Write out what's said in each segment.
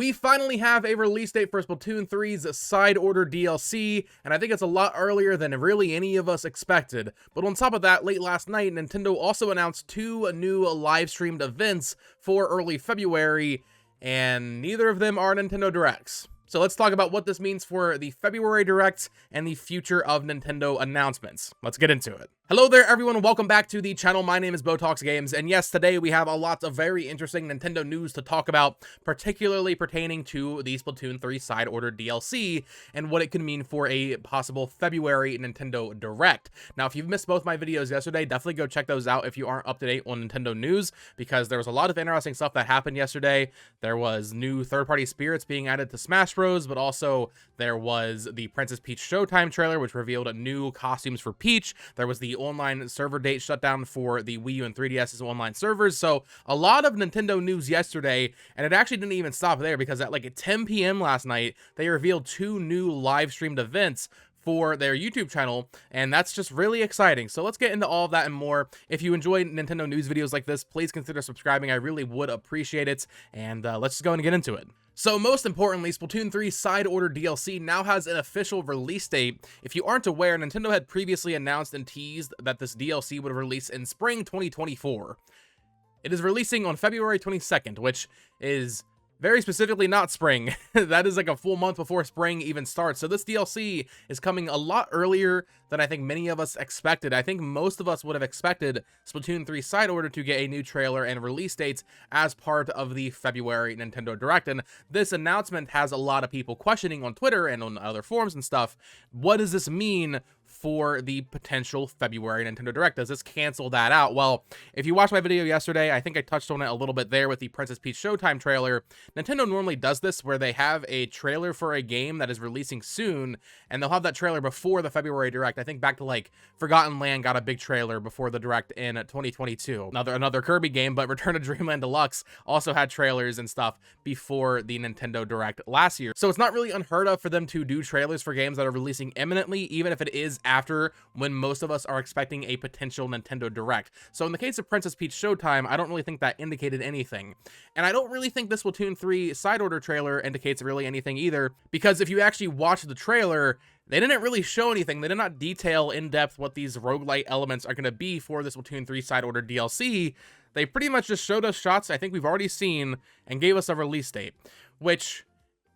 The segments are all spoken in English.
We finally have a release date for Splatoon 3's Side Order DLC, and I think it's a lot earlier than really any of us expected. But on top of that, late last night, Nintendo also announced two new live-streamed events for early February, and neither of them are Nintendo Directs. So let's talk about what this means for the February Direct and the future of Nintendo announcements. Let's get into it. Hello there, everyone, and welcome back to the channel. My name is Botox Games, and yes, today we have a lot of very interesting Nintendo news to talk about, particularly pertaining to the Splatoon 3 Side Order DLC and what it could mean for a possible February Nintendo Direct. Now, if you've missed both my videos yesterday, definitely go check those out if you aren't up to date on Nintendo news, because there was a lot of interesting stuff that happened yesterday. There was new third-party spirits being added to Smash Bros, but also there was the Princess Peach Showtime trailer, which revealed new costumes for Peach. There was the online server date shutdown for the Wii U and 3DS's online servers. So a lot of Nintendo news yesterday, and it actually didn't even stop there, because at like 10 p.m. last night, they revealed two new live streamed events for their YouTube channel, and that's just really exciting. So let's get into all of that and more. If you enjoy Nintendo news videos like this, please consider subscribing. I really would appreciate it, and let's just go and get into it. So most importantly, Splatoon 3 Side Order DLC now has an official release date. If you aren't aware, Nintendo had previously announced and teased that this DLC would release in spring 2024. It is releasing on February 22nd, which is very specifically not spring. That is like a full month before spring even starts. So this DLC is coming a lot earlier than I think many of us expected. I think most of us would have expected Splatoon 3 Side Order to get a new trailer and release dates as part of the February Nintendo Direct. And this announcement has a lot of people questioning on Twitter and on other forums and stuff. What does this mean for the potential February Nintendo Direct? Does this cancel that out? Well, if you watched my video yesterday, I think I touched on it a little bit there with the Princess Peach Showtime trailer. Nintendo normally does this where they have a trailer for a game that is releasing soon, and they'll have that trailer before the February Direct. I think back to like Forgotten Land got a big trailer before the Direct in 2022. Another Kirby game, but Return to Dreamland Deluxe also had trailers and stuff before the Nintendo Direct last year. So it's not really unheard of for them to do trailers for games that are releasing imminently, even if it is after when most of us are expecting a potential Nintendo Direct. So in the case of Princess Peach Showtime, I don't really think that indicated anything. And I don't really think this Splatoon 3 Side Order trailer indicates really anything either, because if you actually watch the trailer, they didn't really show anything. They did not detail in depth what these roguelite elements are going to be for this Splatoon 3 Side Order DLC. They pretty much just showed us shots I think we've already seen and gave us a release date, which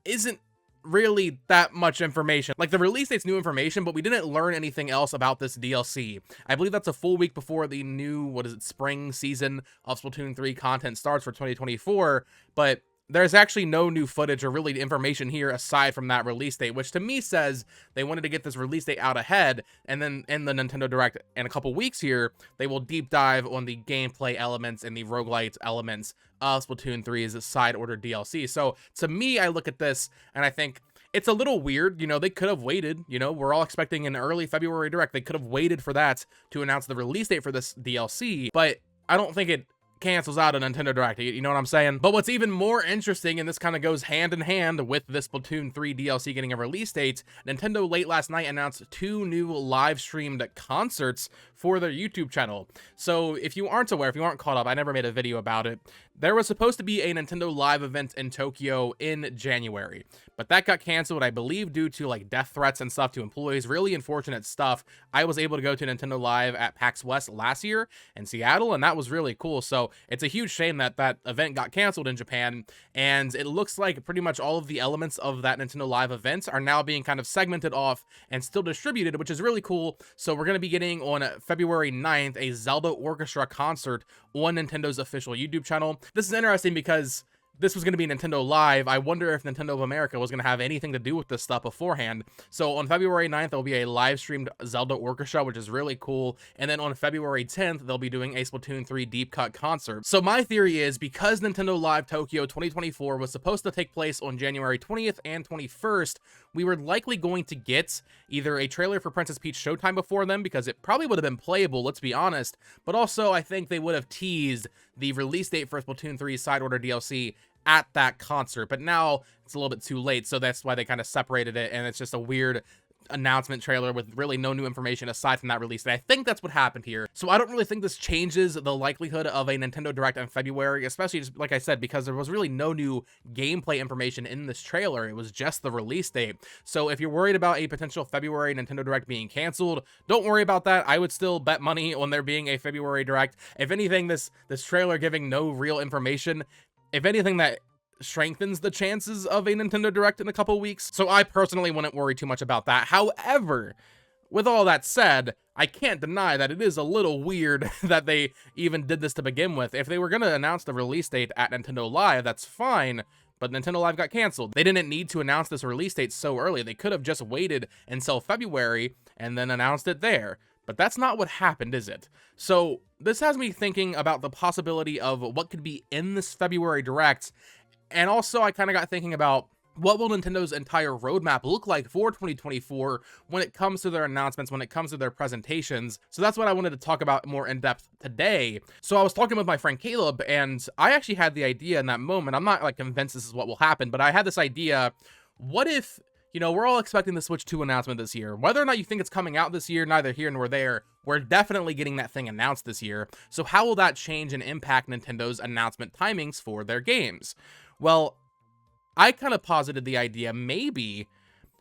isn't really that much information. Like, the release date's new information, but we didn't learn anything else about this DLC. I believe that's a full week before the new, spring season of Splatoon 3 content starts for 2024, but there's actually no new footage or really information here aside from that release date, which to me says they wanted to get this release date out ahead, and then in the Nintendo Direct in a couple weeks here, they will deep dive on the gameplay elements and the roguelite elements of Splatoon 3's Side Order DLC. So to me, I look at this and I think it's a little weird. You know, they could have waited. You know, we're all expecting an early February Direct. They could have waited for that to announce the release date for this DLC, but I don't think it cancels out a Nintendo Direct, you know what I'm saying? But what's even more interesting, and this kind of goes hand in hand with this Splatoon 3 DLC getting a release date, Nintendo late last night announced two new live streamed concerts for their YouTube channel. So if you aren't aware, if you aren't caught up, I never made a video about it. There was supposed to be a Nintendo Live event in Tokyo in January, but that got canceled, I believe, due to like death threats and stuff to employees. Really unfortunate stuff. I was able to go to Nintendo Live at PAX West last year in Seattle, and that was really cool. So it's a huge shame that that event got canceled in Japan, and it looks like pretty much all of the elements of that Nintendo Live event are now being kind of segmented off and still distributed, which is really cool. So we're going to be getting on February 9th a Zelda Orchestra concert on Nintendo's official YouTube channel. This is interesting because this was going to be Nintendo Live. I wonder if Nintendo of America was going to have anything to do with this stuff beforehand. So on February 9th, there'll be a live streamed Zelda Orchestra, which is really cool. And then on February 10th, they'll be doing a Splatoon 3 deep cut concert. So my theory is, because Nintendo Live Tokyo 2024 was supposed to take place on January 20th and 21st, we were likely going to get either a trailer for Princess Peach Showtime before them, because it probably would have been playable, let's be honest. But also, I think they would have teased the release date for Splatoon 3 Side Order DLC at that concert, but now it's a little bit too late, so that's why they kind of separated it, and it's just a weird announcement trailer with really no new information aside from that release date. I think that's what happened here. So I don't really think this changes the likelihood of a Nintendo Direct in February, especially just like I said, because there was really no new gameplay information in this trailer. It was just the release date. So if you're worried about a potential February Nintendo Direct being canceled, don't worry about that. I would still bet money on there being a February Direct. If anything, this trailer giving no real information, if anything, that strengthens the chances of a Nintendo Direct in a couple weeks. So I personally wouldn't worry too much about that. However, with all that said, I can't deny that it is a little weird that they even did this to begin with. If they were going to announce the release date at Nintendo Live, that's fine, but Nintendo Live got canceled. They didn't need to announce this release date so early. They could have just waited until February and then announced it there. But that's not what happened, is it? So this has me thinking about the possibility of what could be in this February Direct. And also, I kind of got thinking about what will Nintendo's entire roadmap look like for 2024 when it comes to their announcements, when it comes to their presentations. So that's what I wanted to talk about more in depth today. So I was talking with my friend Caleb, and I actually had the idea in that moment. I'm not like convinced this is what will happen, but I had this idea. What if, you know, we're all expecting the Switch 2 announcement this year. Whether or not you think it's coming out this year, neither here nor there, we're definitely getting that thing announced this year. So how will that change and impact Nintendo's announcement timings for their games? Well, I kind of posited the idea, maybe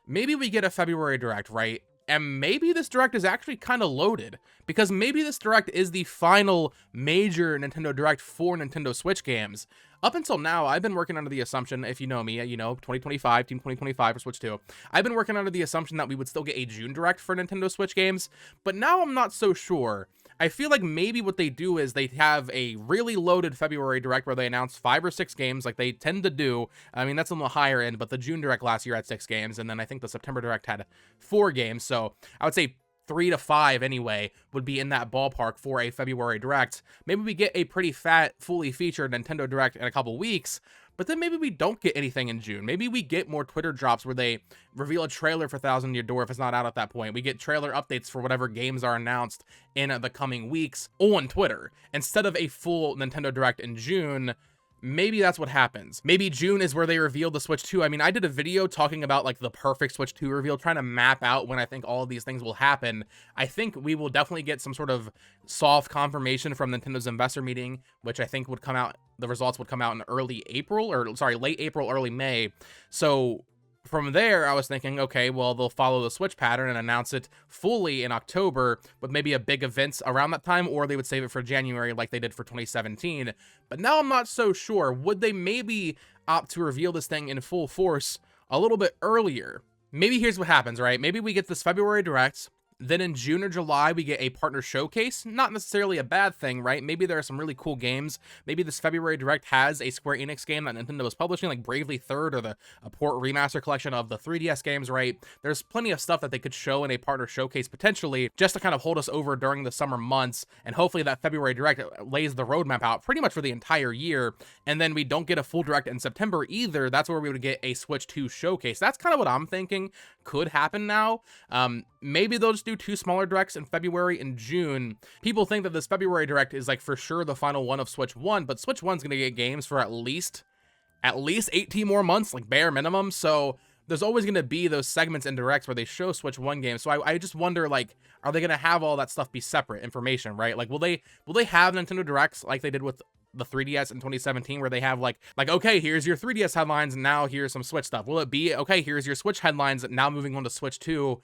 we get a February Direct, right? And maybe this Direct is actually kind of loaded, because maybe this Direct is the final major Nintendo Direct for Nintendo Switch games. Up until now, I've been working under the assumption, if you know me, you know, 2025, Team 2025 for Switch 2. I've been working under the assumption that we would still get a June Direct for Nintendo Switch games, but now I'm not so sure. I feel like maybe what they do is they have a really loaded February Direct where they announce 5 or 6 games like they tend to do. I mean, that's on the higher end, but the June Direct last year had 6 games, and then I think the September Direct had 4 games. So I would say 3 to 5 anyway would be in that ballpark for a February Direct. Maybe we get a pretty fat, fully featured Nintendo Direct in a couple weeks, but then maybe we don't get anything in June. Maybe we get more Twitter drops where they reveal a trailer for Thousand Year Door if it's not out at that point. We get trailer updates for whatever games are announced in the coming weeks on Twitter, instead of a full Nintendo Direct in June. Maybe that's what happens. Maybe June is where they reveal the Switch 2. I mean, I did a video talking about like the perfect Switch 2 reveal, trying to map out when I think all of these things will happen. I think we will definitely get some sort of soft confirmation from Nintendo's investor meeting, which I think would come out, the results would come out in late April, early May. So from there, I was thinking, okay, well, they'll follow the Switch pattern and announce it fully in October with maybe a big event around that time, or they would save it for January like they did for 2017. But now I'm not so sure. Would they maybe opt to reveal this thing in full force a little bit earlier? Maybe here's what happens, right? Maybe we get this February Direct. Then in June or July, we get a partner showcase. Not necessarily a bad thing, right? Maybe there are some really cool games. Maybe this February Direct has a Square Enix game that Nintendo is publishing, like Bravely Third, or a port remaster collection of the 3DS games, right? There's plenty of stuff that they could show in a partner showcase potentially, just to kind of hold us over during the summer months. And hopefully that February Direct lays the roadmap out pretty much for the entire year. And then we don't get a full Direct in September either. That's where we would get a Switch 2 showcase. That's kind of what I'm thinking could happen now. Maybe they'll just do 2 smaller Directs in February and June. People think that this February Direct is like for sure the final one of Switch 1, but Switch 1's gonna get games for at least 18 more months, like bare minimum. So there's always gonna be those segments in Directs where they show Switch 1 games. So I just wonder, like, are they gonna have all that stuff be separate information, right? Like, will they have Nintendo Directs like they did with the 3DS in 2017, where they have like, okay, here's your 3DS headlines, and now here's some Switch stuff? Will it be, okay, here's your Switch headlines, now moving on to Switch 2?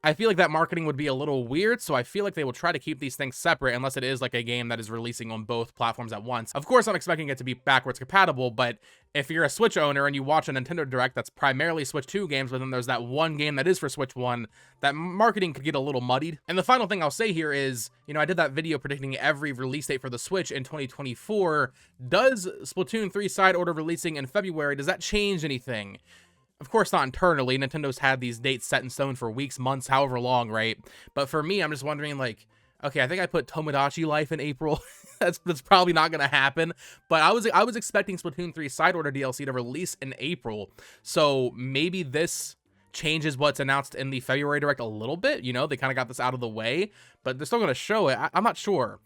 I feel like that marketing would be a little weird, so I feel like they will try to keep these things separate unless it is like a game that is releasing on both platforms at once. Of course, I'm expecting it to be backwards compatible, but if you're a Switch owner and you watch a Nintendo Direct that's primarily Switch 2 games, but then there's that one game that is for Switch 1, that marketing could get a little muddied. And the final thing I'll say here is, you know, I did that video predicting every release date for the Switch in 2024. Does Splatoon 3 side order releasing in February, does that change anything? Of course not internally. Nintendo's had these dates set in stone for weeks, months, however long, right? But for me, I'm just wondering, like, okay, I think I put Tomodachi Life in April. that's probably not gonna happen. But I was expecting Splatoon 3 side order DLC to release in April. So maybe this changes what's announced in the February Direct a little bit. You know, they kind of got this out of the way, but they're still gonna show it. I'm not sure.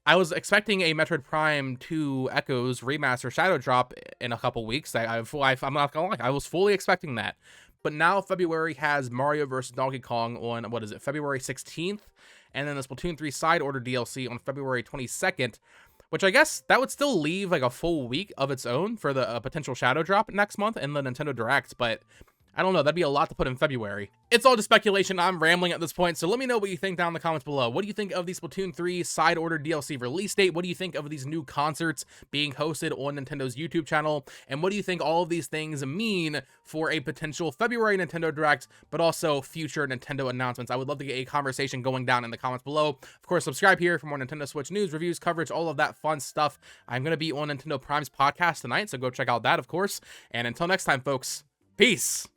I was expecting a Metroid Prime 2 Echoes remaster shadow drop in a couple weeks. I'm not gonna lie, I was fully expecting that. But now February has Mario vs. Donkey Kong on, what is it, February 16th, and then the Splatoon 3 side order DLC on February 22nd, which I guess that would still leave like a full week of its own for the potential shadow drop next month in the Nintendo Direct, but I don't know, that'd be a lot to put in February. It's all just speculation, I'm rambling at this point, so let me know what you think down in the comments below. What do you think of the Splatoon 3 side order DLC release date? What do you think of these new concerts being hosted on Nintendo's YouTube channel? And what do you think all of these things mean for a potential February Nintendo Direct, but also future Nintendo announcements? I would love to get a conversation going down in the comments below. Of course, subscribe here for more Nintendo Switch news, reviews, coverage, all of that fun stuff. I'm going to be on Nintendo Prime's podcast tonight, so go check out that, of course. And until next time, folks, peace!